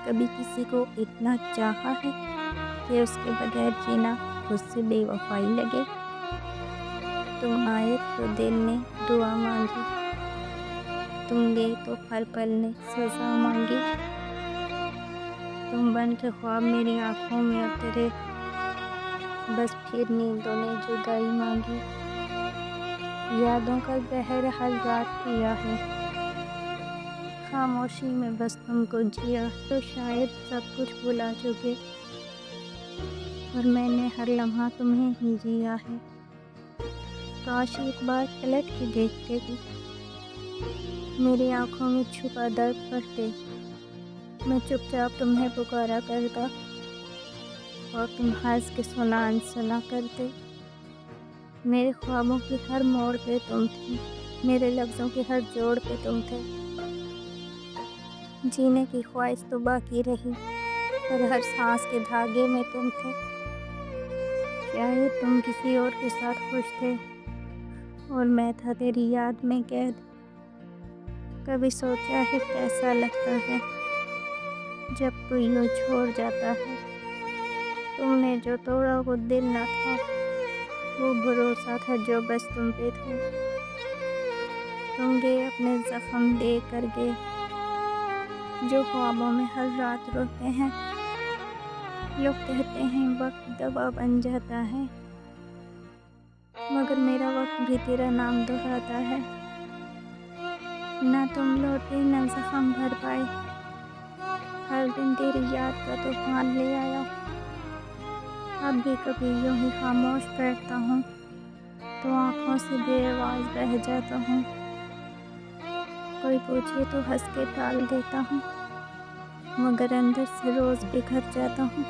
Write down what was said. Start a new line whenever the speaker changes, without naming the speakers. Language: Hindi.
कभी किसी को इतना चाहा है कि उसके बगैर जीना खुद से बेवफाई लगे। तुम आए तो दिल ने दुआ मांगी, तुम गए तो हर पल ने सजा मांगी। तुम बन के ख्वाब मेरी आंखों में उतरे, बस फिर नींदों ने जुदाई मांगी। यादों का कहर हर रात पिया है, खामोशी में बस तुमको जिया। तो शायद सब कुछ भुला चुके और मैंने हर लम्हा तुम्हें ही जिया है। काश एक बार पलट के देखते भी, मेरी आंखों में छुपा दर्द पढ़ते। मैं चुपचाप तुम्हें पुकारा करता और तुम हंस के सुना अनसुना करते। मेरे ख्वाबों के हर मोड़ पे तुम थे, मेरे लफ्ज़ों के हर जोड़ पे तुम थे। जीने की ख्वाहिश तो बाकी रही, पर हर सांस के धागे में तुम थे। शायद तुम किसी और के साथ खुश थे और मैं था तेरी याद में कैद। कभी सोचा है कैसा लगता है जब कोई यूँ छोड़ जाता है। तुमने जो तोड़ा वो दिल न था, वो भरोसा था जो बस तुम पे था। तुम गए अपने जख्म दे कर गए, जो ख्वाबों में हर रात रोते हैं। लोग कहते हैं वक्त दवा बन जाता है, मगर मेरा वक्त भी तेरा नाम दोहराता है। ना तुम लौटे न जख्म भर पाए, हर दिन तेरी याद का तूफान ले आया। अब भी कभी यूं ही खामोश बैठता हूँ तो आँखों से बेआवाज़ बह जाता हूँ। कोई पूछे तो हंस के टाल देता हूँ, मगर अंदर से रोज़ बिखर जाता हूँ।